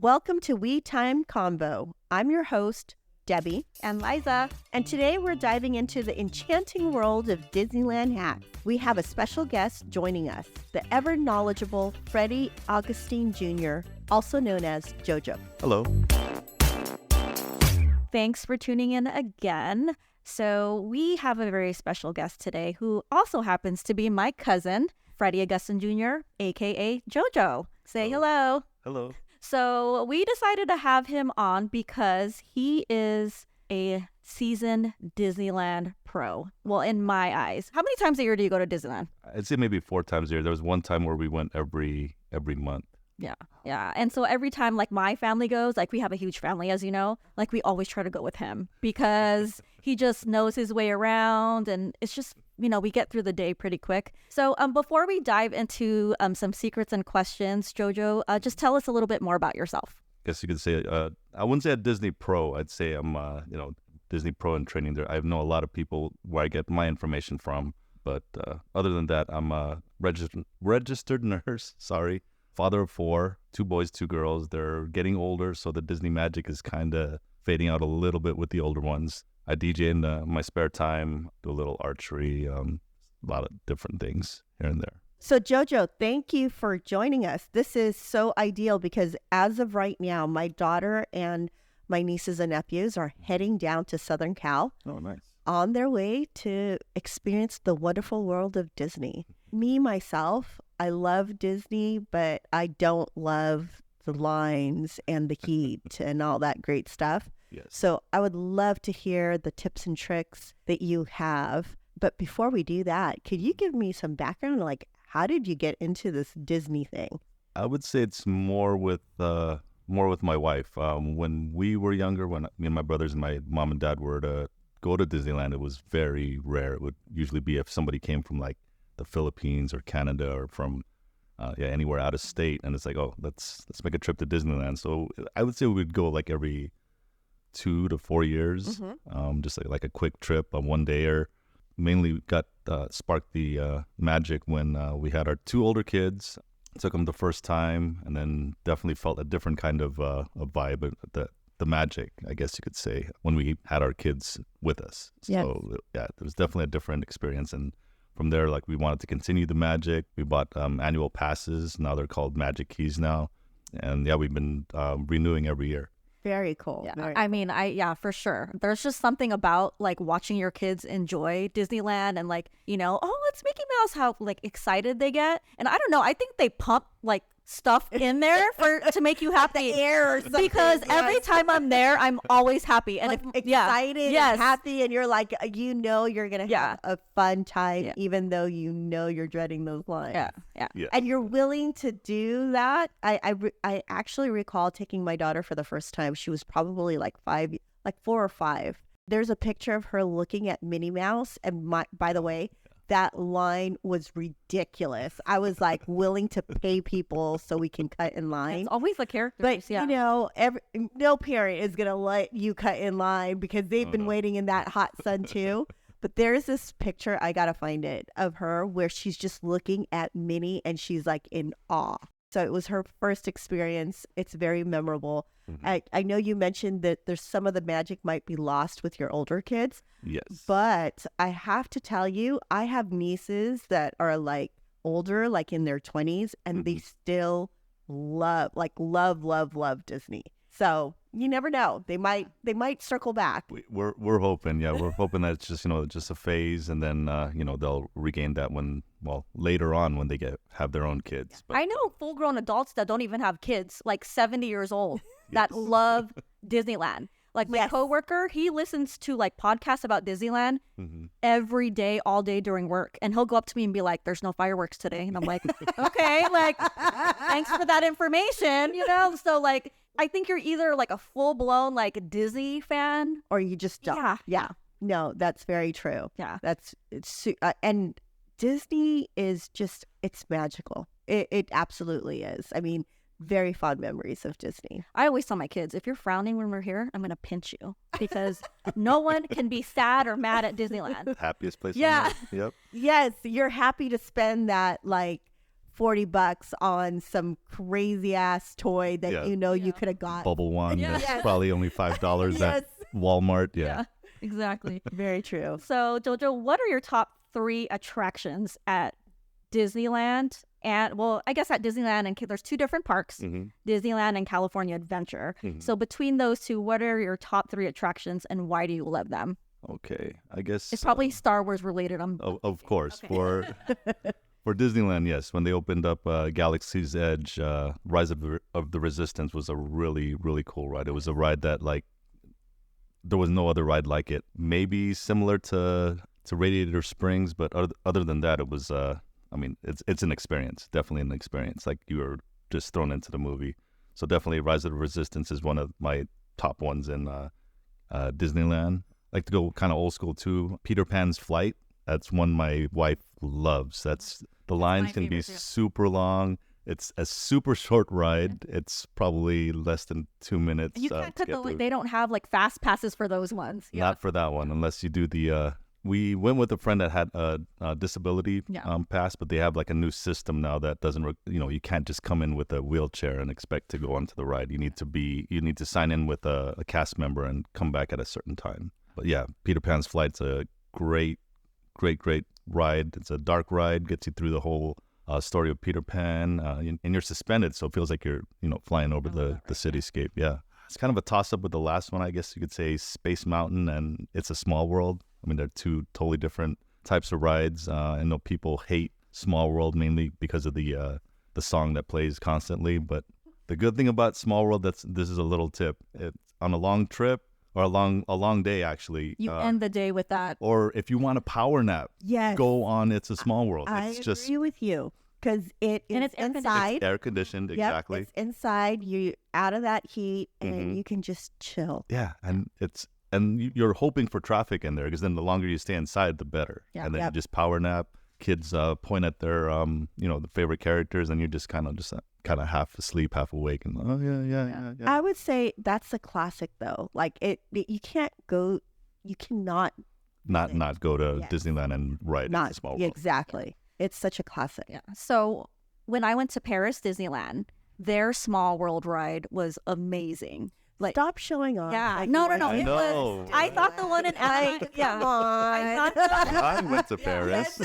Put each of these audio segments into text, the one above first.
Welcome to We Time Convo. I'm your host, Debbie and Liza. And today we're diving into the enchanting world of Disneyland hacks. We have a special guest joining us, the ever knowledgeable Freddie Augustine Jr., also known as Jojo. Hello. Thanks for tuning in again. So we have a very special guest today who also happens to be my cousin, Freddie Augustine Jr., aka Jojo. Say hello. Hello. So we decided to have him on because he is a seasoned Disneyland pro. Well, in my eyes. How many times a year do you go to Disneyland? I'd say maybe 4 times a year. There was one time where we went every month. Yeah. And so every time like my family goes, like we have a huge family, as you know, like we always try to go with him because he just knows his way around and it's just, we get through the day pretty quick. So before we dive into some secrets and questions, Jojo, just tell us a little bit more about yourself. I guess you could say, I wouldn't say a Disney pro. I'd say I'm, Disney pro in training there. I know a lot of people where I get my information from. But other than that, I'm a registered nurse, father of 4, 2 boys, 2 girls. They're getting older, so the Disney magic is kind of fading out a little bit with the older ones. I DJ in my spare time, do a little archery, a lot of different things here and there. So Jojo, thank you for joining us. This is so ideal because as of right now, my daughter and my nieces and nephews are heading down to Southern Cal. Oh, nice. On their way to experience the wonderful world of Disney. Me, myself, I love Disney, but I don't love the lines and the heat and all that great stuff. Yes. So I would love to hear the tips and tricks that you have. But before we do that, could you give me some background? Like, how did you get into this Disney thing? I would say it's more with my wife. When we were younger, when me and my brothers and my mom and dad were to go to Disneyland, it was very rare. It would usually be if somebody came from like the Philippines or Canada or from anywhere out of state, and it's like, oh, let's make a trip to Disneyland. So I would say we would go like every 2 to 4 years, just like a quick trip, a one dayer. Mainly got sparked the magic when we had our 2 older kids. Took them the first time, and then definitely felt a different kind of a vibe. The magic, I guess you could say, when we had our kids with us. Yes. So yeah, there was definitely a different experience. And from there, like, we wanted to continue the magic. We bought annual passes. Now they're called Magic Keys now. And yeah, we've been renewing every year. Very cool. Yeah, for sure. There's just something about like watching your kids enjoy Disneyland and like, oh, it's Mickey Mouse, how like excited they get. And I don't know, I think they pump like stuff in there to make you happy. The air or something. Because every time I'm there, I'm always happy and like excited and happy, and you're like, you're gonna have a fun time, even though you're dreading those lines. Yeah. And you're willing to do that. I actually recall taking my daughter for the first time. She was probably like 4 or 5. There's a picture of her looking at Minnie Mouse, and by the way, that line was ridiculous. I was like willing to pay people so we can cut in line. It's always the characters. But no parent is gonna let you cut in line because they've been waiting in that hot sun too. But there's this picture, I gotta find it, of her where she's just looking at Minnie and she's like in awe. So it was her first experience. It's very memorable. Mm-hmm. I know you mentioned that there's some of the magic might be lost with your older kids. Yes. But I have to tell you, I have nieces that are like older, like in their 20s, and they still love Disney. So you never know. They might circle back. We're hoping. Yeah, we're hoping that it's just a phase, and then they'll regain that later on when they have their own kids. But I know full-grown adults that don't even have kids, like 70 years old, that love Disneyland. Like my coworker, he listens to like podcasts about Disneyland every day, all day during work. And he'll go up to me and be like, there's no fireworks today. And I'm like, okay, like, thanks for that information, So like, I think you're either like a full-blown like Disney fan or you just don't. Yeah. No, that's very true. Yeah. And Disney is just, it's magical. It absolutely is. I mean, very fond memories of Disney. I always tell my kids, if you're frowning when we're here, I'm going to pinch you because no one can be sad or mad at Disneyland. Happiest place yeah. on earth. Yep. Yes, you're happy to spend that like $40 on some crazy ass toy that you could have got. Bubble one. Yeah. That's probably only $5 at Walmart. Yeah. Exactly. Very true. So, Jojo, what are your top 3 attractions at Disneyland? And, well, I guess at Disneyland, and there's 2 different parks, Disneyland and California Adventure. So between those 2, what are your top 3 attractions and why do you love them? Okay. I guess. It's probably Star Wars related. Of course. Okay. For Disneyland, yes. When they opened up Galaxy's Edge, Rise of the Resistance was a really, really cool ride. It was a ride that, like, there was no other ride like it. Maybe similar to Radiator Springs, but other than that, it was, it's an experience. Definitely an experience. Like, you were just thrown into the movie. So definitely Rise of the Resistance is one of my top ones in Disneyland. I like to go kind of old school, too. Peter Pan's Flight. That's one my wife loves. The lines can be super long. It's a super short ride. It's probably less than 2 minutes. You can't they don't have like fast passes for those ones. Not for that one, unless you do the. We went with a friend that had a disability pass, but they have like a new system now that doesn't. You can't just come in with a wheelchair and expect to go onto the ride. You need to sign in with a cast member and come back at a certain time. But yeah, Peter Pan's Flight's a great ride. It's a dark ride, gets you through the whole story of Peter Pan, and you're suspended, so it feels like you're flying over the cityscape. Yeah, it's kind of a toss up with the last one, I guess you could say. Space Mountain and It's a Small World. I mean, they're 2 totally different types of rides. I know people hate Small World mainly because of the song that plays constantly, but the good thing about Small World, this is a little tip. On a long trip, or a long day, actually. You end the day with that. Or if you want a power nap, go on It's a Small World. I agree with you, because it's inside. It's air conditioned, exactly. It's inside. You're out of that heat, and you can just chill. Yeah, and you're hoping for traffic in there, because then the longer you stay inside, the better. Yeah. And then you just power nap. Kids point at their the favorite characters, and you're just kind of half asleep, half awake, and yeah. I would say that's a classic, though. Like you cannot go to Disneyland and ride It's a Small World. Exactly. It's such a classic. Yeah. So when I went to Paris Disneyland, their Small World ride was amazing. Like, stop showing off. Yeah. No. I know. I thought the one in Anaheim. Come on. I went to Paris.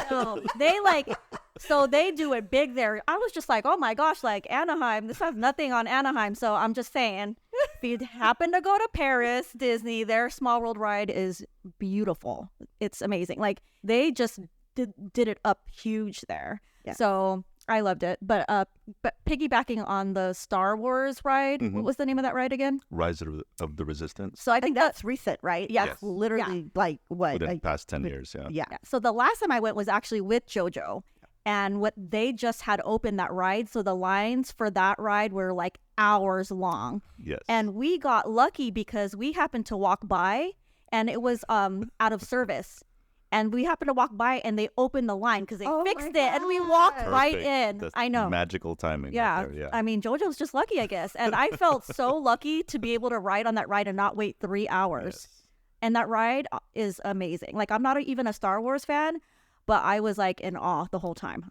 So they do it big there. I was just like, oh my gosh, like Anaheim. This has nothing on Anaheim. So I'm just saying, if you happen to go to Paris, Disney, their Small World ride is beautiful. It's amazing. Like, they just did it up huge there. Yeah. So I loved it. But piggybacking on the Star Wars ride, what was the name of that ride again? Rise of the Resistance. So I think that's recent, right? Yes. Literally, like what? Within the past 10 years, Yeah. So the last time I went was actually with Jojo. And what they just had opened that ride. So the lines for that ride were like hours long. Yes. And we got lucky because we happened to walk by and it was out of service. And we happened to walk by and they opened the line because they fixed it and we walked right in. That's I know. Magical timing. Yeah. Right there, yeah. I mean, JoJo's just lucky, I guess. And I felt so lucky to be able to ride on that ride and not wait 3 hours. Yes. And that ride is amazing. Like, I'm not even a Star Wars fan, but I was like in awe the whole time.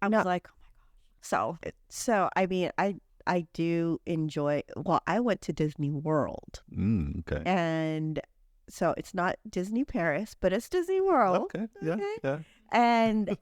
I was like, oh my gosh. So I mean, I do enjoy. Well, I went to Disney World. Okay. And so it's not Disney Paris, but it's Disney World. Okay. Yeah. And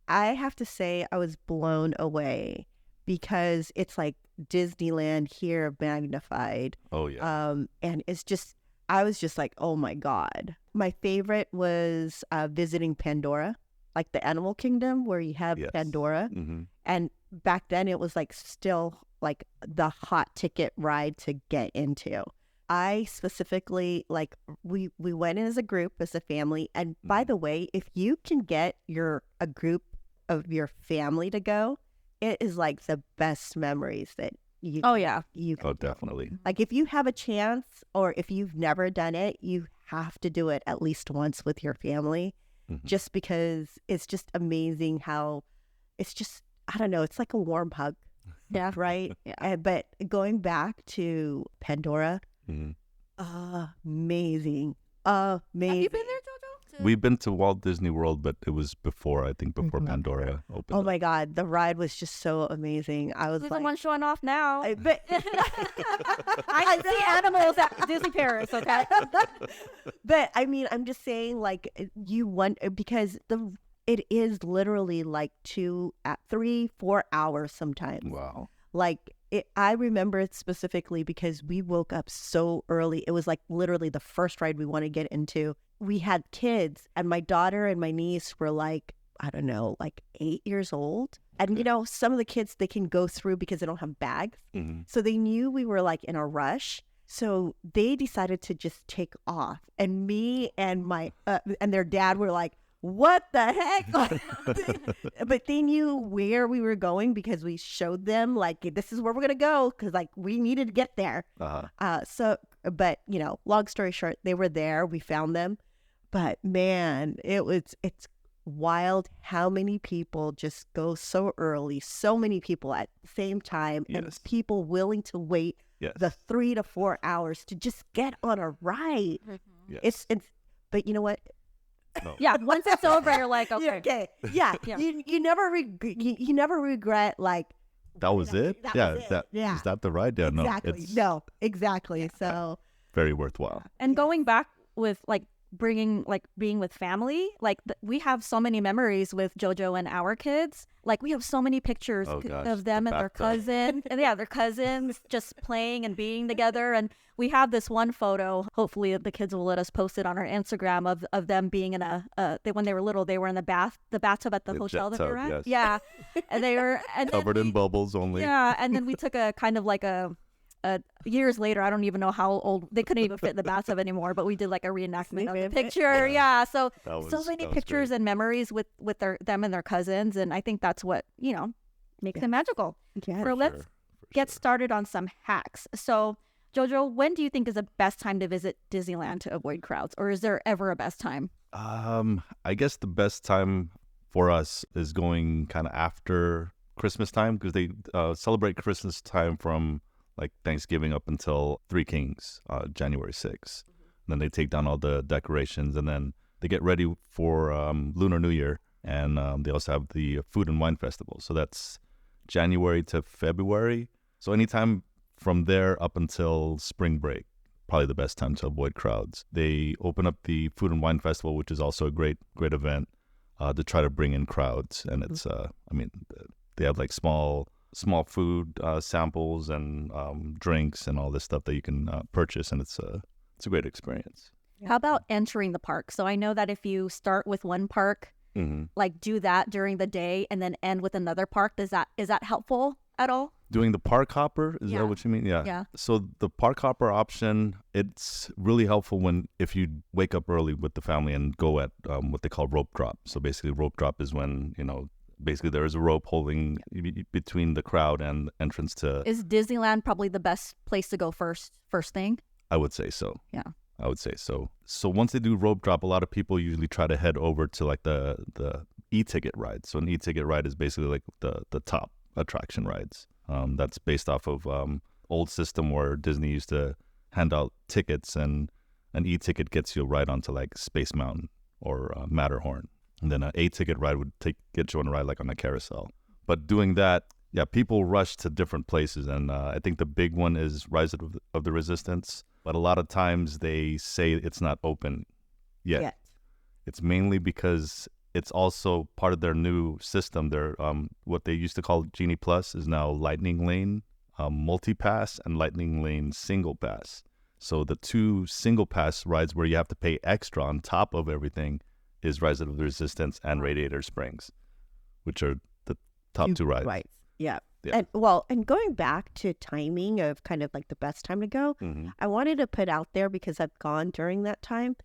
I have to say, I was blown away because it's like Disneyland here magnified. Oh yeah. And it's just, I was just like, oh my God. My favorite was visiting Pandora, like the Animal Kingdom where you have Pandora. Mm-hmm. And back then it was like still like the hot ticket ride to get into. I specifically, like, we went in as a group, as a family. And by the way, if you can get a group of your family to go, it is like the best memories that you you can definitely. Like, if you have a chance or if you've never done it, you have to do it at least once with your family, just because it's just amazing how it's just, I don't know, it's like a warm hug. Yeah. Right? Yeah. But going back to Pandora, amazing. Have you been there, Jojo? We've been to Walt Disney World, but it was before Pandora opened. Oh my God, the ride was just so amazing. I was Who's like, the one showing off now? but I see animals at Disney Paris, okay? but I mean, I'm just saying, like, you want, because it is literally like 3-4 hours sometimes. Wow. Like, I remember it specifically because we woke up so early. It was like literally the first ride we want to get into. We had kids, and my daughter and my niece were like, I don't know, like 8 years old. And, you know, some of the kids, they can go through because they don't have bags. Mm-hmm. So they knew we were like in a rush. So they decided to just take off. And me and my and their dad were like, what the heck? But they knew where we were going because we showed them, like, this is where we're going to go, because, like, we needed to get there. But, you know, long story short, they were there. We found them. But, man, it's wild how many people just go so early, so many people at the same time, and people willing to wait the 3 to 4 hours to just get on a ride. It's but you know what? No. Yeah, once it's over, you're like, okay. Okay. Yeah. You never you never regret, like, that was it. That Yeah. was it. That Yeah. is that the ride? Yeah. Exactly. No, exactly. So Very worthwhile. And going back with like being with family, like we have so many memories with Jojo and our kids. Like we have so many pictures of them and their cousin, and their cousins just playing and being together. And we have this one photo. Hopefully, the kids will let us post it on our Instagram of them being in when they were little. They were in the bathtub at the hotel that we were at. Yes. Yeah, and they were covered in bubbles only. Yeah, and then we took a kind of like a years later, I don't even know how old, they couldn't even fit in the bathtub anymore, but we did like a reenactment of the picture. Yeah. So many pictures great. and memories with them and their cousins. And I think that's what, makes it magical. yeah. So let's get started on some hacks. So Jojo, when do you think is the best time to visit Disneyland to avoid crowds? Or is there ever a best time? I guess the best time for us is going kind of after Christmas time, because they celebrate Christmas time from like Thanksgiving up until Three Kings, January 6th. Then they take down all the decorations, and then they get ready for Lunar New Year. And they also have the Food and Wine Festival. So that's January to February. So anytime from there up until spring break, probably the best time to avoid crowds. They open up the Food and Wine Festival, which is also a great event to try to bring in crowds. And it's, they have like small food samples and drinks and all this stuff that you can purchase, and it's a great experience. How about entering the park? So I know that if you start with one park, like do that during the day and then end with another park, is that helpful at all? Doing the park hopper, is that what you mean? Yeah. So the park hopper option, it's really helpful if you wake up early with the family and go at what they call rope drop. So basically rope drop is when, basically there is a rope holding between the crowd and entrance to... Is Disneyland probably the best place to go first thing? I would say so. Yeah. I would say so. So once they do rope drop, a lot of people usually try to head over to like the e-ticket ride. So an e-ticket ride is basically like the top attraction rides. That's based off of old system where Disney used to hand out tickets, and an e-ticket gets you right onto like Space Mountain or Matterhorn. And then an A-ticket ride would get you on a ride like on a carousel. But doing that, people rush to different places. And I think the big one is Rise of the Resistance. But a lot of times they say it's not open yet. It's mainly because it's also part of their new system. Their what they used to call Genie Plus is now Lightning Lane Multi-Pass and Lightning Lane Single Pass. So the two single pass rides where you have to pay extra on top of everything is Rise of the Resistance and Radiator Springs, which are the top two rides. Right. Yeah. And going back to timing of kind of like the best time to go, I wanted to put out there, because I've gone during that time.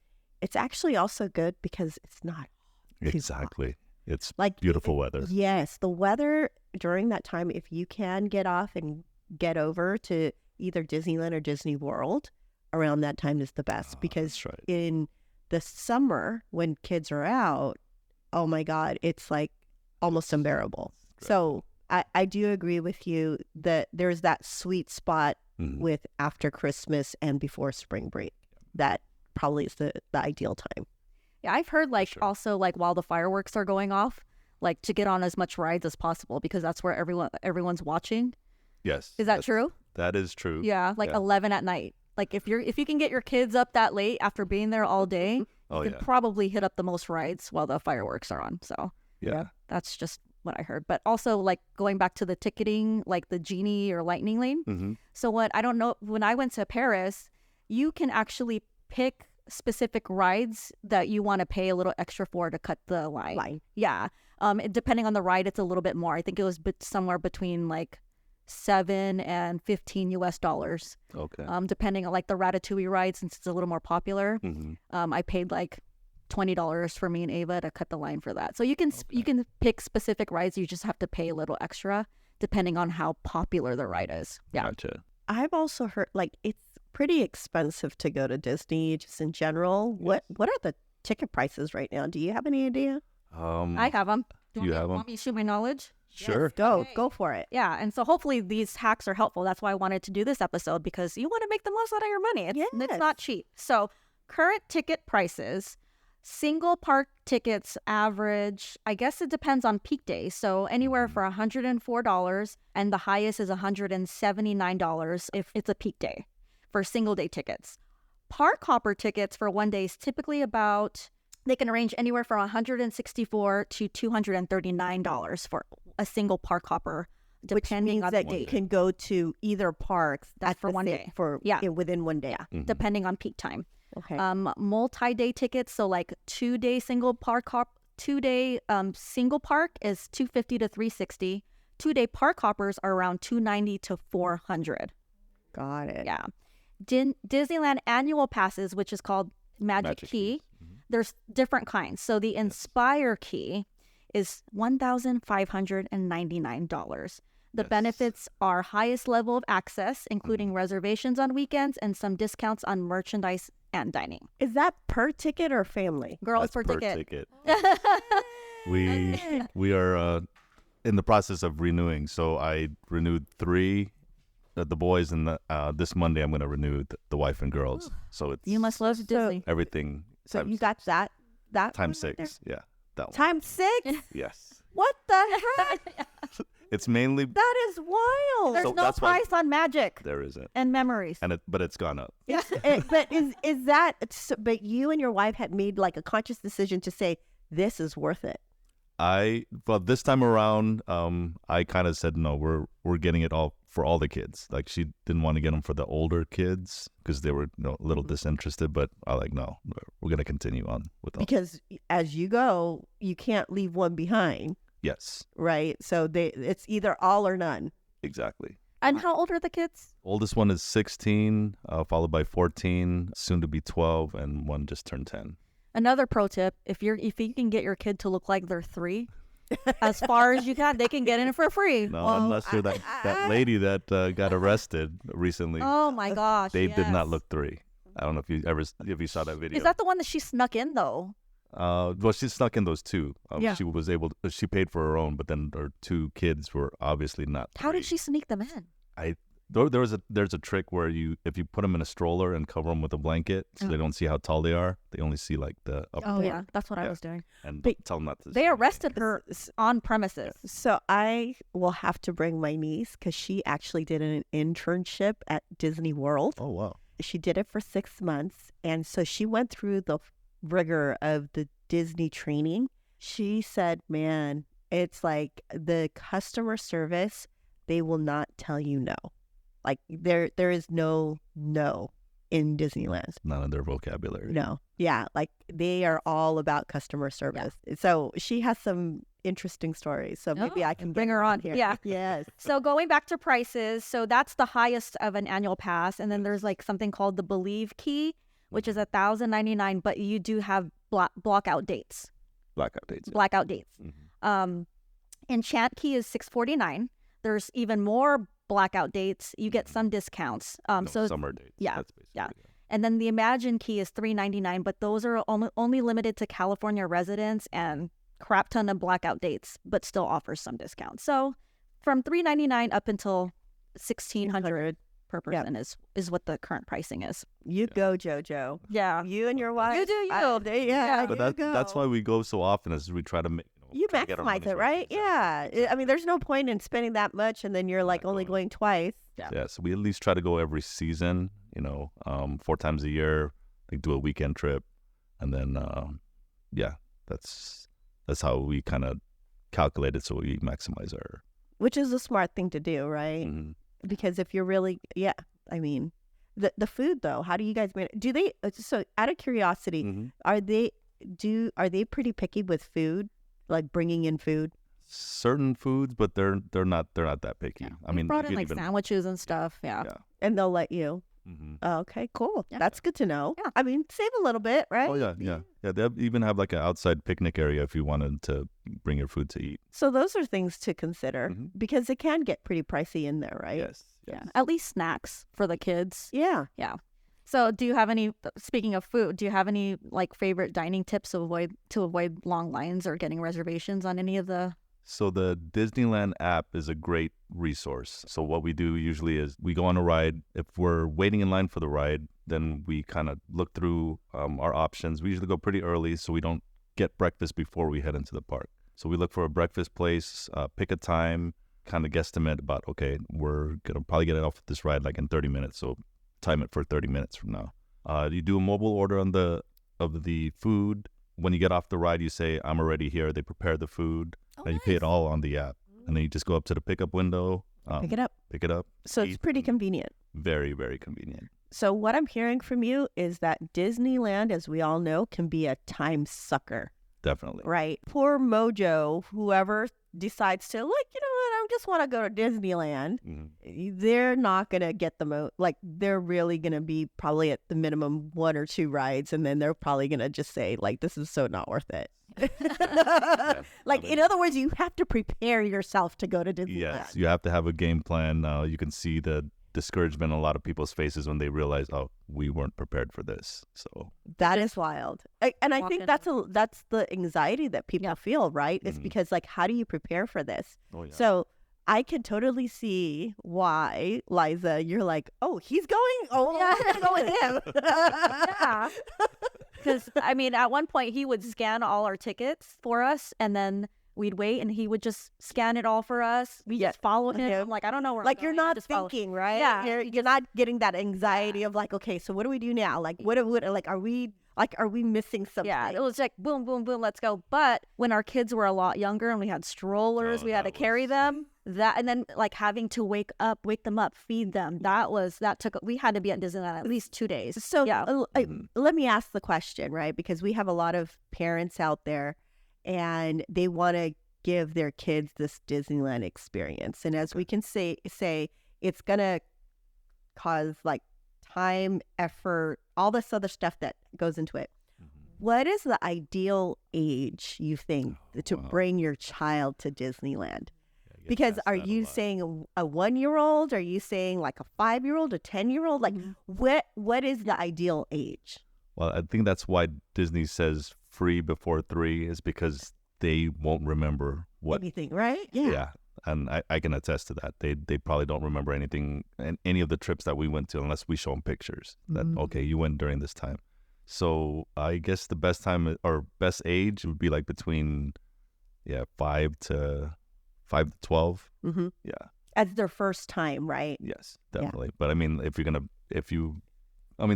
It's actually also good because it's not too Exactly. hot. It's like beautiful weather. Yes. The weather during that time, if you can get off and get over to either Disneyland or Disney World around that time is the best, because in the summer when kids are out, oh my God, it's like almost unbearable. Right. So I do agree with you that there's that sweet spot with after Christmas and before spring break. That probably is the ideal time. Yeah, I've heard like Sure. also like while the fireworks are going off, like to get on as much rides as possible because that's where everyone's watching. Yes. Is that true? That is true. Yeah, like 11 at night. Like if you can get your kids up that late after being there all day, Oh, you yeah. can probably hit up the most rides while the fireworks are on. So Yeah. that's just what I heard. But also like going back to the ticketing, like the Genie or Lightning Lane. Mm-hmm. So when I went to Paris, you can actually pick specific rides that you want to pay a little extra for to cut the line. Yeah. Depending on the ride, it's a little bit more. I think it was somewhere between like $7 and $15. Okay. Depending on like the Ratatouille ride, since it's a little more popular. Mm-hmm. I paid like $20 for me and Ava to cut the line for that. So you can you can pick specific rides. You just have to pay a little extra depending on how popular the ride is. Yeah. Gotcha. I've also heard like it's pretty expensive to go to Disney just in general. Yes. What are the ticket prices right now? Do you have any idea? I have them. You have 'em? Want me to shoot my knowledge? Sure. Yes, go for it. Yeah, and so hopefully these hacks are helpful. That's why I wanted to do this episode because you want to make the most out of your money. It's Yes. not cheap. So current ticket prices, single park tickets average, I guess it depends on peak days. So anywhere for $104 and the highest is $179 if it's a peak day for single day tickets. Park hopper tickets for one day is typically they can range anywhere from $164 to $239 for a single park hopper, Which depending means on that the you day. can go to either parks. That's for the one same- day. For Yeah. within one day. Yeah, depending on peak time. Okay. Multi-day tickets, so like 2-day single park single park is $250 to $360. 2-day park hoppers are around $290 to $400. Got it. Yeah. Disneyland annual passes, which is called Magic Key. There's different kinds. So the Inspire Key is $1,599. The benefits are highest level of access, including reservations on weekends and some discounts on merchandise and dining. Is that per ticket or family? Girls That's per ticket. We are in the process of renewing. So I renewed 3, the boys, and this Monday I'm going to renew the wife and girls. So it's You must love Disney. everything. So times, you got that times one right there? 6. Yeah, that one. Times 6? Yes. What the heck? It's mainly That is wild. There's So no that's why- price on magic there isn't, and memories. but it's gone up. But is that? But you and your wife had made like a conscious decision to say this is worth it. This time around, I kind of said no. We're getting it all for all the kids. Like she didn't want to get them for the older kids because they were a little disinterested. But I no, we're gonna continue on with all. Because as you go, you can't leave one behind, Yes, right? So it's either all or none. exactly. And how old are the kids? Oldest one is 16, followed by 14, soon to be 12, and one just turned 10. Another pro tip: if you can get your kid to look like they're 3, as far as you can, they can get in for free. No, unless you're that lady that got arrested recently. Oh my gosh! They did not yes. look 3. I don't know if you saw that video. Is that the one that she snuck in though? Well, she snuck in there's 2. Yeah. She paid for her own, but then her 2 kids were obviously not. How 3. did she sneak them in? There's a trick where if you put them in a stroller and cover them with a blanket, so they don't see how tall they are. They only see like the upper Oh part. yeah, that's what I Yeah. was doing. And But tell them not to. They say arrested her on premises. So I will have to bring my niece because she actually did an internship at Disney World. anything. Oh wow. She did it for 6 months. And so she went through the rigor of the Disney training. She said, man, it's like the customer service, they will not tell you no. Like there is no in Disneyland. Not in their vocabulary. No. Yeah. Like they are all about customer service. So she has some interesting stories. So maybe I can bring get her on. here. Yeah. Yes. So going back to prices, so that's the highest of an annual pass, and then there's like something called the Believe Key, which is $1,099, but you do have blackout dates. Blackout dates. Blackout dates. Enchant Key is $649. There's even more blackout dates. You get some discounts. So summer dates. yeah, That's basically yeah. it. And then the Imagine Key is $399, but those are only limited to California residents and crap ton of blackout dates, but still offers some discounts. So from $399 up until $1,600. per person is what the current pricing is. You go, Jojo. Yeah. You and your wife. You do you. Yeah. But you that's go. why we go so often, is we try to make You try to get our maximize money's it, worth. right? Exactly. Yeah. I mean, there's no point in spending that much and then you're like Not only going. going twice. Yeah, so we at least try to go every season, 4 times a year, like do a weekend trip. And then, that's how we kind of calculate it, so we maximize our... Which is a smart thing to do, right? Mhm. Because if you're really, I mean, the food though, how do you guys manage? Do they, so out of curiosity, Mhm. are they pretty picky with food? Like bringing in food? Certain foods, but they're not that picky. Yeah. I We mean, brought you in can like even... sandwiches and stuff. Yeah. Yeah. And they'll let you. Mhm. Oh, okay, cool. Yeah. That's good to know. Yeah. I mean, save a little bit, right? Oh yeah. They even have like an outside picnic area if you wanted to bring your food to eat. So those are things to consider Mhm. because it can get pretty pricey in there, right? Yes. Yeah. At least snacks for the kids. Yeah. So do you have any, speaking of food, do you have any like favorite dining tips to avoid long lines or getting reservations on any of the... So the Disneyland app is a great resource. So what we do usually is we go on a ride. If we're waiting in line for the ride, then we kind of look through our options. We usually go pretty early so we don't get breakfast before we head into the park. So we look for a breakfast place, pick a time, kind of guesstimate about, okay, we're going to probably get off this ride like in 30 minutes. So time it for 30 minutes from now. You do a mobile order of the food. When you get off the ride, you say, I'm already here. They prepare the food. And you pay it all on the app. And then you just go up to the pickup window. Pick it up. Pick it up. So it's eat, pretty and convenient. Very, very convenient. So what I'm hearing from you is that Disneyland, as we all know, can be a time sucker, Definitely. right? Poor Mojo, whoever decides to, like, you know what, I just want to go to Disneyland. Mhm. They're not going to get the most, like, they're really going to be probably at the minimum 1 or 2 rides. And then they're probably going to just say, like, this is so not worth it. Like, I mean- in other words, you have to prepare yourself to go to Disneyland. Yes, you have to have a game plan. You can see the discouragement in a lot of people's faces when they realize, oh, we weren't prepared for this. So That is wild. And I walk think in. that's the anxiety that people feel, right? It's Mhm. because, like, how do you prepare for this? oh, yeah. So I can totally see why, Liza, you're like, oh, he's going. Oh, Yeah. I'm going to go with him. Yeah. Because, I mean, at one point he would scan all our tickets for us and then we'd wait and he would just scan it all for us. We just follow him. Okay. I'm like, I don't know where I'm Like, you're going. I not just follow. thinking, right? Yeah. You're not getting that anxiety of, like, okay, so what do we do now? Like, are we missing something? Yeah, it was like boom, boom, boom, let's go. But when our kids were a lot younger and we had strollers, Oh, we had to that carry was- them. And then like having to wake them up, feed them. We had to be at Disneyland at least 2 days. So yeah, let me ask the question, right? Because we have a lot of parents out there and they want to give their kids this Disneyland experience. And as we can say it's going to cause like time, effort, all this other stuff that goes into it. What is the ideal age, you think, to wow. bring your child to Disneyland? I get Because asked are that a you lot. saying a 1-year-old? Are you saying like a 5-year-old, a 10-year-old? Like what is the ideal age? Well, I think that's why Disney says free before 3 is because they won't remember what. Anything, right? Yeah. And I can attest to that. They probably don't remember anything, any of the trips that we went to unless we show them pictures that, okay, you went during this time. So I guess the best time or best age would be like between, 5 to 12. Mm-hmm. Yeah. As their first time, right? Yes, definitely. But I mean,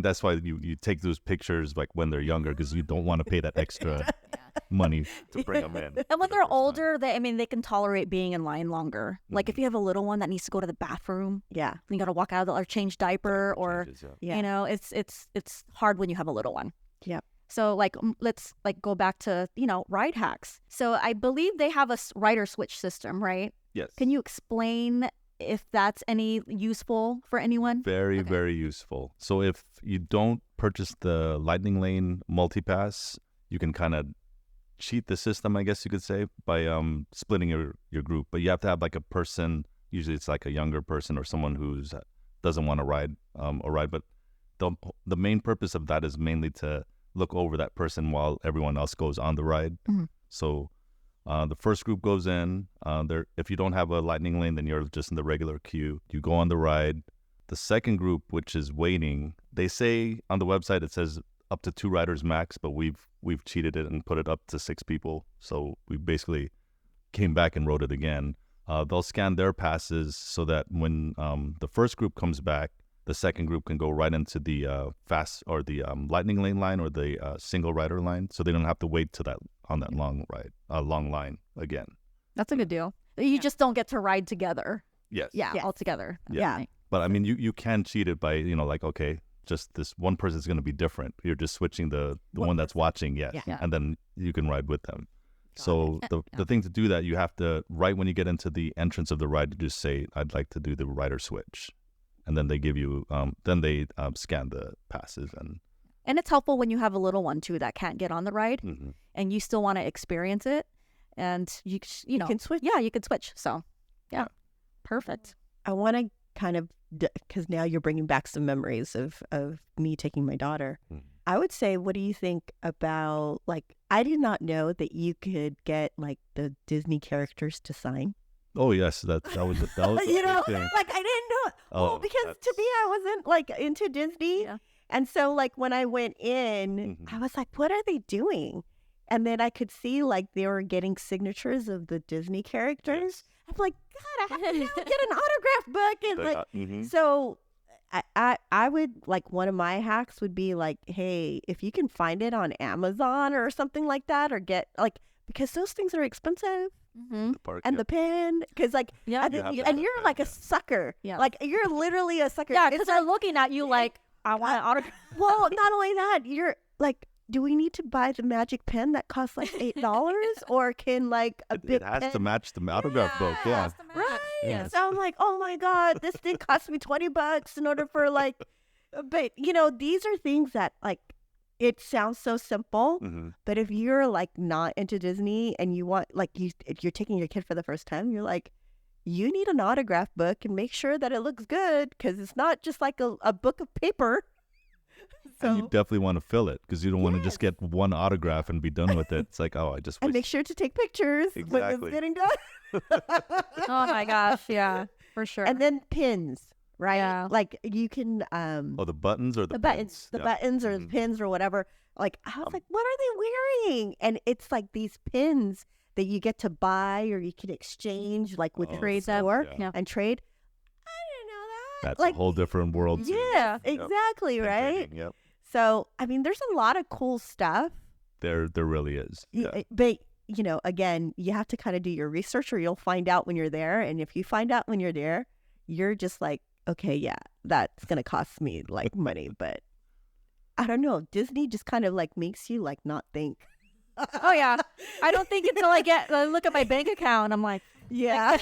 that's why you take those pictures like when they're younger because you don't want to pay that extra money to bring them in. And when for the they're first time. older, they can tolerate being in line longer. Like if you have a little one that needs to go to the bathroom, Yeah. and you got to walk out or change diaper, or Changes, yeah. Yeah. you know, it's hard when you have a little one. Yep. So like let's like go back to ride hacks. So I believe they have a rider switch system, right? Yes. Can you explain if that's any useful for anyone? Very, very useful. So if you don't purchase the Lightning Lane multipass, you can kind of cheat the system, I guess you could say, by splitting your group. But you have to have like a person, usually it's like a younger person or someone who's doesn't want to ride a ride. But the main purpose of that is mainly to look over that person while everyone else goes on the ride. Mm-hmm. So the first group goes in. If you don't have a Lightning Lane, then you're just in the regular queue. You go on the ride. The second group, which is waiting, they say on the website it says up to 2 riders max, but we've cheated it and put it up to 6 people. So we basically came back and wrote it again. They'll scan their passes so that when the first group comes back, the second group can go right into the fast or the lightning lane line or the single rider line, so they don't have to wait to that long line again. That's a good deal. You just don't get to ride together. Yes. Yeah, all together. Yeah. But I mean, you can cheat it by, like, okay, just this one person is going to be different. You're just switching the one that's watching, yes, and then you can ride with them. So the thing to do that, you have to, right when you get into the entrance of the ride, you just say, I'd like to do the rider switch. And then they give you, scan the passes. And it's helpful when you have a little one, too, that can't get on the ride. Mm-hmm. And you still want to experience it. And you can switch. Yeah, you can switch. So, yeah, perfect. I want to kind of, because now you're bringing back some memories of me taking my daughter. Mm-hmm. I would say, what do you think about, like, I did not know that you could get, like, the Disney characters to sign. Oh, yes, that was a you know, thing. like, I didn't know. Well, because to me, I wasn't, like, into Disney. Yeah. And so, like, when I went in, I was like, what are they doing? And then I could see, like, they were getting signatures of the Disney characters. I'm like, God, I have to now get an autograph book. And, like, so I would, like, one of my hacks would be, like, hey, if you can find it on Amazon or something like that, or get, like, because those things are expensive. Mm-hmm. The park, And the pen, because, like, and you're like a sucker. Yeah. Like, you're literally a sucker. Yeah, because they're looking at you like, I want an autograph. Well, not only that, you're like, do we need to buy the magic pen that costs like $8, or can, like, a big it has pen? to match the autograph book, yeah. Right. Yes. So I'm like, oh my God, this thing cost me $20 in order for, like, but these are things that, like, it sounds so simple, but if you're, like, not into Disney and you want, like, if you're taking your kid for the first time, you're like, you need an autograph book and make sure that it looks good, because it's not just like a book of paper. And you definitely want to fill it, because you don't want to just get one autograph and be done with it. It's like, oh, I just and make sure to take pictures when it's getting done. Oh my gosh, yeah, for sure. And then pins, right? Yeah. Like, you can the buttons or the buttons, pins? buttons or the pins or whatever. Like, I was like, what are they wearing? And it's like these pins that you get to buy or you can exchange, like, with trade store and trade. I didn't know that. That's like, a whole different world. Too. Yeah, exactly, right? Trading, yep. So, I mean, there's a lot of cool stuff. There really is. Yeah. But, again, you have to kind of do your research, or you'll find out when you're there. And if you find out when you're there, you're just like, okay, yeah, that's going to cost me, like, money. But I don't know. Disney just kind of, like, makes you, like, not think. Oh, yeah. I don't think until I look at my bank account, I'm like, yeah.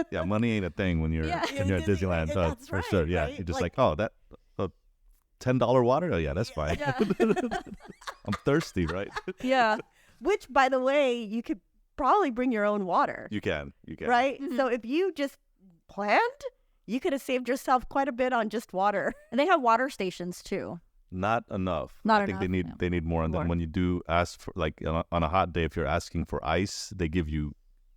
Yeah, money ain't a thing when you're at Disneyland. That's for right, sure. Yeah, right? you're just like, oh, that $10 water? Oh, yeah, that's fine. Yeah. I'm thirsty, right? yeah. Which, by the way, you could probably bring your own water. You can. Right? So if you just planned, you could have saved yourself quite a bit on just water. And they have water stations too. Not enough. Not I think enough, they need more. And then when you do ask for, like, on a hot day, if you're asking for ice, they give you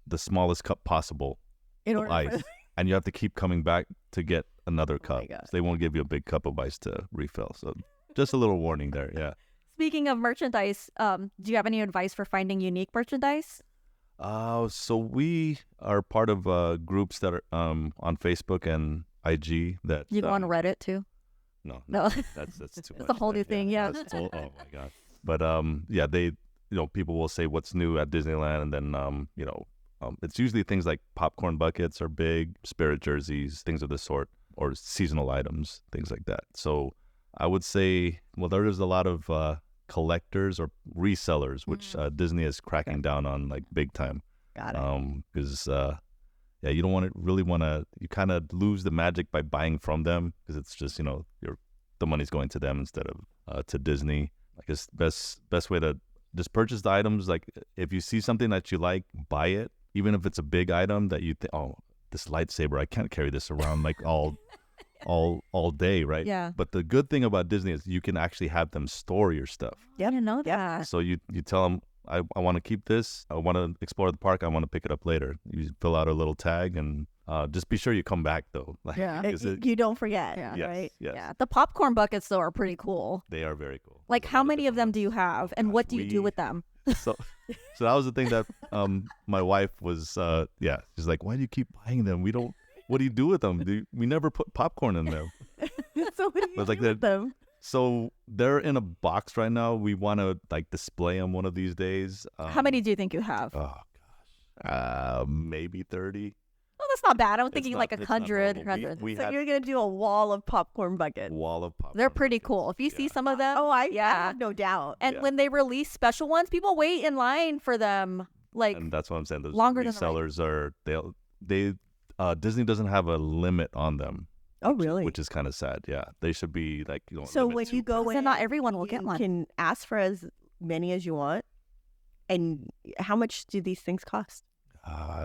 the smallest cup possible of ice. And you have to keep coming back to get another cup. So they won't give you a big cup of ice to refill. So just a little warning there. Yeah. Speaking of merchandise, do you have any advice for finding unique merchandise? So we are part of groups that are on Facebook and IG. That you go on Reddit too? No, No. that's too much. It's a whole new thing. Yeah. Oh my god. But yeah, they people will say what's new at Disneyland, and then it's usually things like popcorn buckets are big, spirit jerseys, things of the sort, or seasonal items, things like that. So I would say, well, there is a lot of collectors or resellers, which Disney is cracking down on, like, big time. Got it. Because you don't want to. You kind of lose the magic by buying from them, because it's just the money's going to them instead of to Disney. Like, it's best way to just purchase the items. Like, if you see something that you like, buy it, even if it's a big item that you think, oh, this lightsaber, I can't carry this around like all day, right? Yeah. But the good thing about Disney is you can actually have them store your stuff. Yep. I didn't know that. So you tell them, I want to keep this. I want to explore the park. I want to pick it up later. You fill out a little tag, and Just be sure you come back though. Like, Yeah. 'cause You don't forget, Yeah. yes, right? yes, Yeah. The popcorn buckets though are pretty cool. they are very cool. Like, There's a how lot many of them different do you have, and gosh, what do you do we- with them? ones. So that was the thing that my wife was she's like, why do you keep buying them? What do you do with them? We never put popcorn in them. So what do you But, like, do with them? So they're in a box right now. We want to like display them one of these days. How many do you think you have? Oh gosh, maybe 30. Oh, that's not bad. I'm It's thinking not- like it's not 100, horrible. 100. We So had you're gonna do a wall of popcorn buckets. wall of popcorn. They're pretty buckets. cool. If you see Yeah. some of them, I yeah. have no doubt. And Yeah. when they release special ones, people wait in line for them. Like, And that's what I'm saying. Those longer than the resellers are they Disney doesn't have a limit on them. Oh, really? Which is kind of sad. Yeah, they should be like So limit when you to- go Because in, then not everyone will get you one. can ask for as many as you want. And how much do these things cost?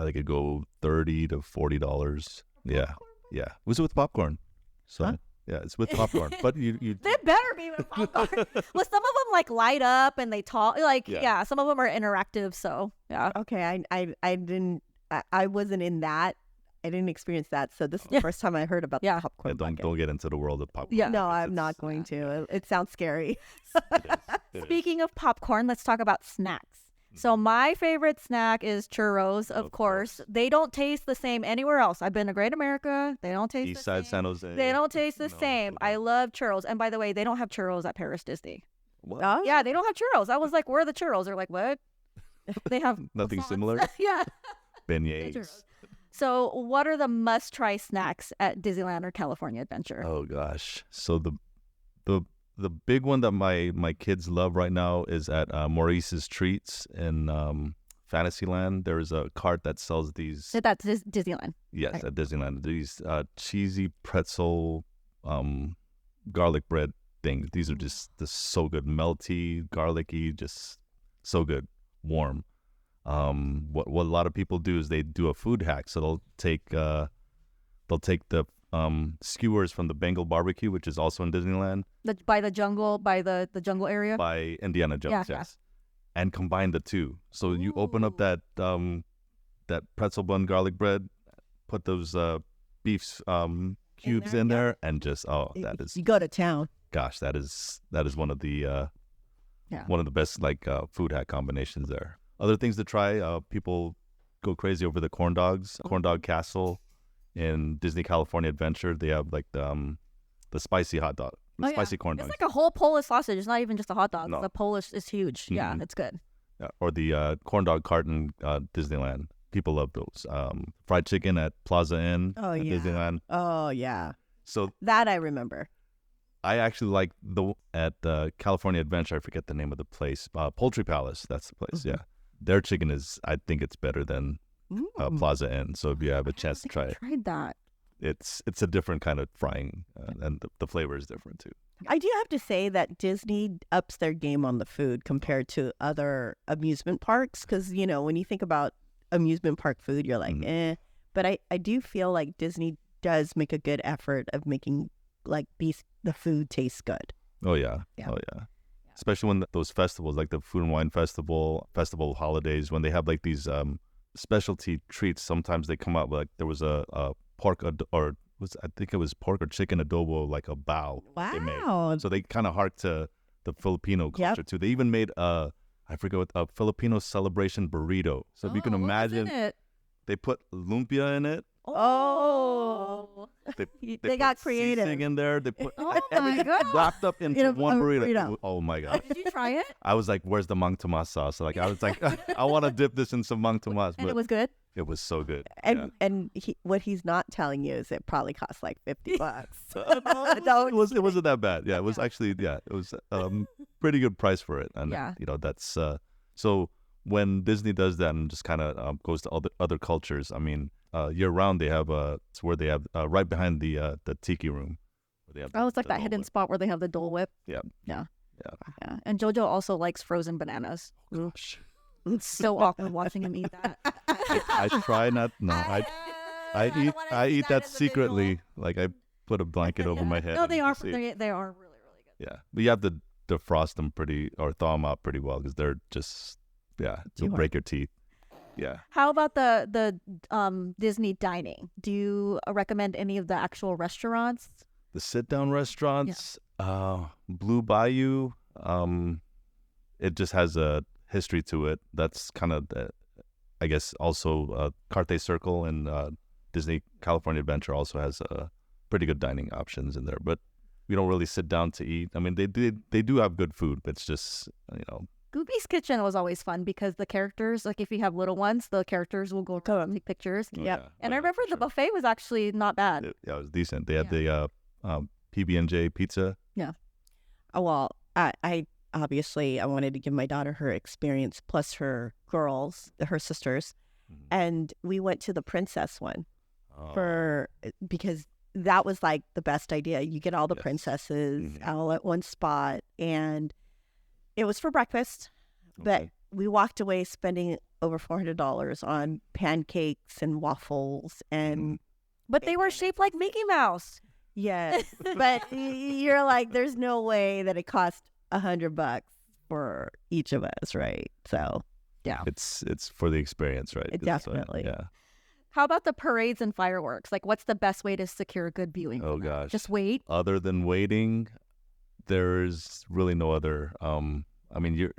they could go $30 to $40. Yeah, yeah. It was with popcorn. So Huh? yeah, it's with popcorn. But you They better be with popcorn. Well, some of them like light up and they talk. Like, Yeah. yeah, some of them are interactive. So, yeah. Okay, I didn't. I wasn't in that. I didn't experience that. So this is the first time I heard about Yeah. the popcorn bucket. don't get into the world of popcorn. Yeah. No, because I'm not it's- going to. It sounds scary. it is, it is. Speaking of popcorn, let's talk about snacks. So my favorite snack is churros, of Of course. course. They don't taste the same anywhere else. I've been to Great America. They don't taste East the Side same. San Jose. They don't taste the No, same. they I don't. love churros. And by the way, they don't have churros at Paris Disney. What? Oh, Yeah, they don't have churros. I was like, where are the churros? They're like, what? They have Nothing croissants. similar? Yeah. Beignets. Churros. So what are the must-try snacks at Disneyland or California Adventure? Oh gosh. So the big one that my kids love right now is at Maurice's Treats in Fantasyland. There is a cart that sells these. So that's Disneyland. Yes, right. at Disneyland. These cheesy pretzel garlic bread things. These are just so good. Melty, garlicky, just so good. Warm. What a lot of people do is they do a food hack. So they'll take the skewers from the Bengal barbecue, which is also in Disneyland, By the jungle area. by Indiana Jones, Yeah. yes, and combine the two. So you open up that pretzel bun garlic bread, put those beef cubes there, in yeah. there, and just that is You go to town. gosh, that is one of the Yeah. one of the best food hack combinations there. Other things to try, people go crazy over the corn dogs, corn dog castle in Disney California Adventure. They have like the spicy hot dog, Oh, yeah. spicy corn It's dogs. like a whole Polish sausage. It's not even just a hot dog. No. The Polish is huge. Yeah, Mhm. it's good. Yeah, or the corn dog cart in Disneyland. People love those. Fried chicken at Plaza Inn Oh, at yeah. Disneyland. Oh yeah, So that I remember. I actually like at California Adventure. I forget the name of the place. Poultry Palace. That's the place. Mhm. Yeah, their chicken is. I think it's better than Mm. Plaza Inn. So if you have a chance to try it, Tried that. it's a different kind of frying, and the flavor is different too. I do have to say that Disney ups their game on the food compared to other amusement parks. Because, when you think about amusement park food, you're like, Mhm. But I do feel like Disney does make a good effort of making the food taste good. Oh yeah. Yeah. Oh yeah. Especially when those festivals, like the Food and Wine Festival holidays, when they have like these specialty treats. Sometimes they come out with, like there was a pork I think it was pork or chicken adobo, like a bao. They made. Wow. So they kind of hark to the Filipino Yep. culture too. They even made I forget what, a Filipino celebration burrito. So if you can Oh, what was in imagine, it? they put lumpia in it. Oh. They They got put creative. sisig in there. They put Oh my god! wrapped up into In a one burrito. burrito. Oh my god! Did you try it? I was like, "Where's the mang tomas sauce?" Like I was like, "I want to dip this in some mang tomas," And but it was good. so good. And what he's not telling you is it probably costs like $50. No, it wasn't that bad. Yeah, it was actually it was pretty good price for it, and Yeah. that's so when Disney does that and just kind of goes to other cultures. I mean, year round they have it's where they have right behind the tiki room. Where they have Oh, it's like the that hidden Dole spot where they have the Dole Whip. Whip. Yeah. Yeah. Yeah. And Jojo also likes frozen bananas. Gosh. It's so awkward watching him eat that. I try not. No, I eat that secretly. Like I put a blanket over my head. No, and they you are. see. They are really, really good. Yeah, but you have to defrost them or thaw them out pretty well because they're just Too you'll hard. break your teeth. Yeah. How about the Disney dining? Do you recommend any of the actual restaurants? The sit-down restaurants, Blue Bayou, it just has a history to it. That's kind of, I guess, also Carthay Circle and Disney California Adventure also has pretty good dining options in there. But we don't really sit down to eat. I mean, they do have good food, but it's just, Goopy's Kitchen was always fun because the characters, like if you have little ones, the characters will go take pictures. Oh, Yep. yeah. And Oh, I yeah, remember for the sure. buffet was actually not bad. it was decent. They had the PB&J pizza. Oh, well, I obviously I wanted to give my daughter her experience plus her girls, her sisters, and we went to the princess one because that was like the best idea. You get all the princesses all at one spot, and it was for breakfast, but we walked away spending over $400 on pancakes and waffles and. But they were shaped like Mickey Mouse. Yes, but you're like, there's no way that it cost $100 for each of us, right? So, yeah, It's for the experience, right? Definitely. Yeah. How about the parades and fireworks? Like, what's the best way to secure good viewing? Oh gosh. Just wait. Other than waiting, there's really no other. I mean,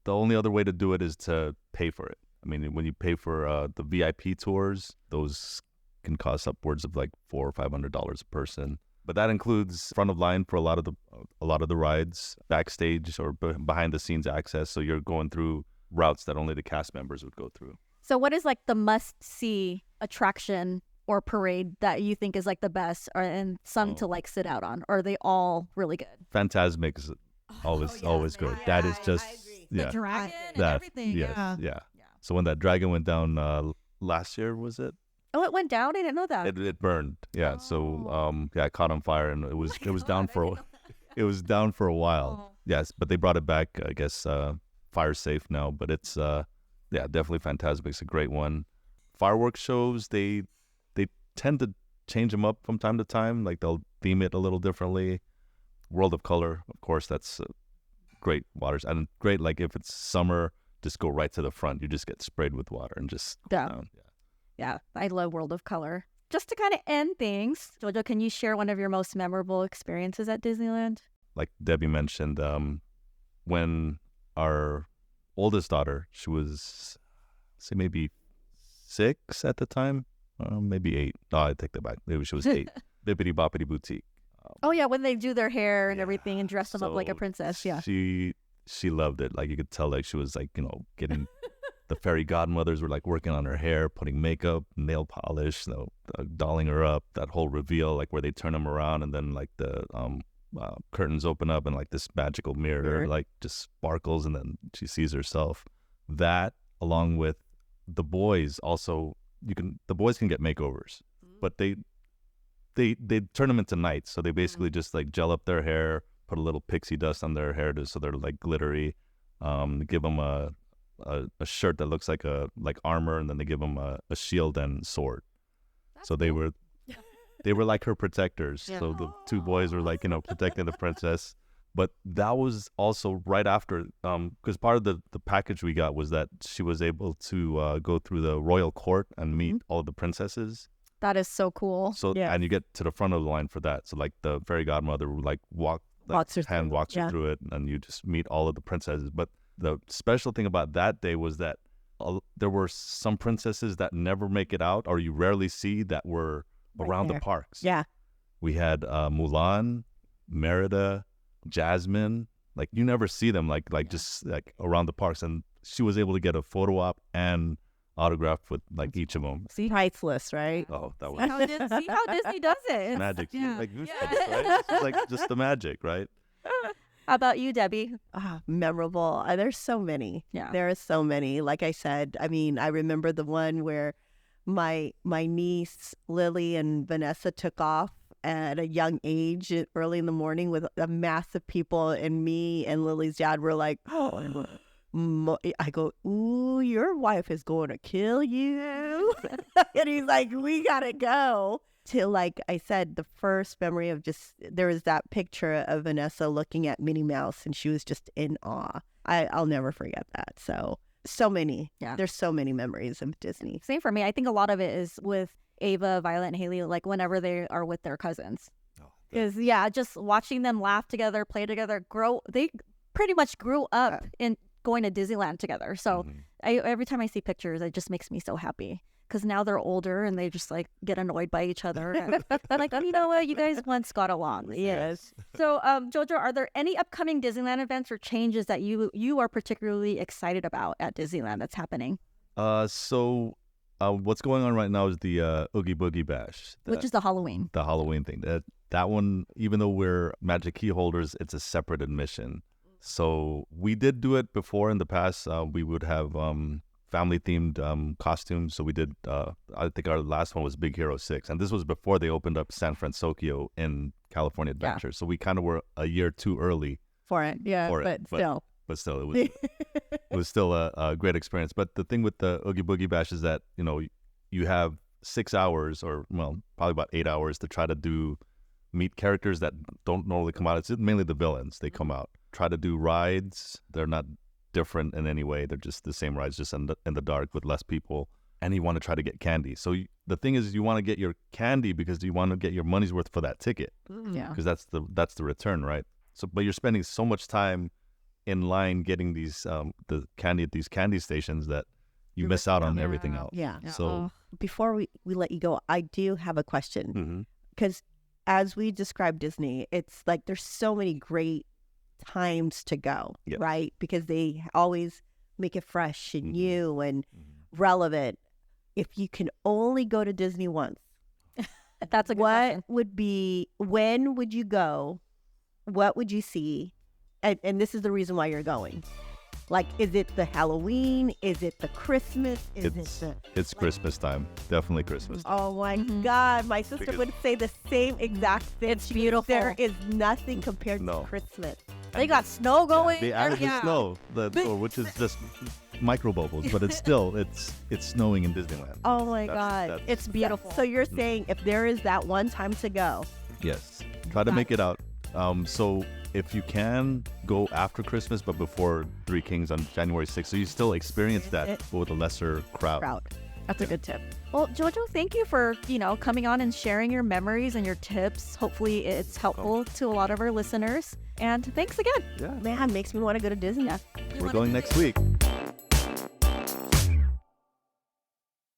the only other way to do it is to pay for it. I mean, when you pay for the VIP tours, those can cost upwards of like $400 or $500 a person. But that includes front of line for a lot of the rides, backstage or behind the scenes access. So you're going through routes that only the cast members would go through. So what is like the must-see attraction or parade that you think is like the best, and some to like sit out on? Or are they all really good? Fantasmic is always good. That is just The dragon and that, everything. Yes, yeah. So when that dragon went down last year, was it? Oh, it went down? I didn't know that. It burned. Yeah. So it caught on fire and it was down for it was down for a while. Yes, but they brought it back. I guess fire safe now. But it's definitely Fantasmic. It's a great one. Fireworks shows, they tend to change them up from time to time. Like they'll theme it a little differently. World of Color, of course, that's great waters and great. Like if it's summer, just go right to the front. You just get sprayed with water and just go down. Yeah, I love World of Color. Just to kind of end things, Jojo, can you share one of your most memorable experiences at Disneyland? Like Debbie mentioned, when our oldest daughter, she was, say maybe 6 at the time, maybe 8. No, I take that back. Maybe she was 8. Bibbidi Boppity Boutique. Oh yeah, when they do their hair and everything and dress them up like a princess. Yeah, she loved it. Like you could tell, like she was like getting. The fairy godmothers were like working on her hair, putting makeup, nail polish, dolling her up. That whole reveal, like where they turn them around and then like the curtains open up and like this magical mirror like just sparkles and then she sees herself. That along with the boys also, the boys can get makeovers, but they turn them into knights. So they basically just like gel up their hair, put a little pixie dust on their hair so they're like glittery. Give them a shirt that looks like armor, and then they give them a shield and sword. So they were like her protectors. Yeah. So the 2 boys were like protecting the princess. But that was also right after, because part of the package we got was that she was able to go through the royal court and meet all of the princesses. That is so cool. So and you get to the front of the line for that. So like the fairy godmother would like walks her through it, and you just meet all of the princesses. But the special thing about that day was that there were some princesses that never make it out, or you rarely see, that were around the parks. Yeah. We had Mulan, Merida, Jasmine. Like you never see them just like around the parks. And she was able to get a photo op and autograph with like each of them. See, priceless, right? Oh, that was See how Disney does it. magic. Yeah. Like goosebumps, right? It's like just the magic, right? How about you, Debbie? Memorable. There's so many. Yeah. There are so many. Like I said, I mean, I remember the one where my niece, Lily, and Vanessa took off at a young age early in the morning with a mass of people, and me and Lily's dad were like, I go, ooh, your wife is going to kill you. And he's like, we gotta go. Till, like I said, the first memory of there was that picture of Vanessa looking at Minnie Mouse, and she was just in awe. I'll never forget that. So So many. Yeah. There's so many memories of Disney. Same for me. I think a lot of it is with Ava, Violet, and Haley, like whenever they are with their cousins. Is just watching them laugh together, play together, grow. They pretty much grew up in going to Disneyland together. So every time I see pictures, it just makes me so happy. Because now they're older and they just like get annoyed by each other. And I'm like, you know what? You guys once got along. Yes. So, Jojo, are there any upcoming Disneyland events or changes that you are particularly excited about at Disneyland that's happening? So what's going on right now is the Oogie Boogie Bash, Which is the Halloween. The Halloween thing. That one, even though we're Magic Key holders, it's a separate admission. So we did do it before in the past. We would have family-themed costumes. So we did, I think our last one was Big Hero 6. And this was before they opened up San Francisco in California Adventure. Yeah. So we kind of were a year too early for it. Yeah, but still, it was still a great experience. But the thing with the Oogie Boogie Bash is that, you have 6 hours or, probably about 8 hours to try to meet characters that don't normally come out. It's mainly the villains. They come out. Try to do rides. They're not different in any way. They're just the same rides, just in the dark with less people. And you want to try to get candy. So the thing is, you want to get your candy because you want to get your money's worth for that ticket. Yeah. Because that's the return, right? So, but you're spending so much time in line getting these the candy at these candy stations that you miss out on everything else. Yeah. So before we let you go, I do have a question because as we describe Disney, it's like there's so many great times to go, right? Because they always make it fresh and new and relevant. If you can only go to Disney once, that's a good question. When would you go? What would you see? And this is the reason why you're going. Like, is it the Halloween? Is it the Christmas? It's Christmas time. Definitely Christmas time. Oh my God. My sister would say the same exact thing. It's beautiful. There is nothing compared to Christmas. They got snow going. They added the snow, which is just micro bubbles, but it's still, it's snowing in Disneyland. Oh my God. It's beautiful. So you're saying if there is that one time to go. Yes. Try to make it out. So if you can, go after Christmas, but before Three Kings on January 6th. So you still experience that, but with a lesser crowd. That's a good tip. Well, Jojo, thank you for, coming on and sharing your memories and your tips. Hopefully it's helpful to a lot of our listeners. And thanks again. Yeah. Man, makes me want to go to Disney. We're going next week.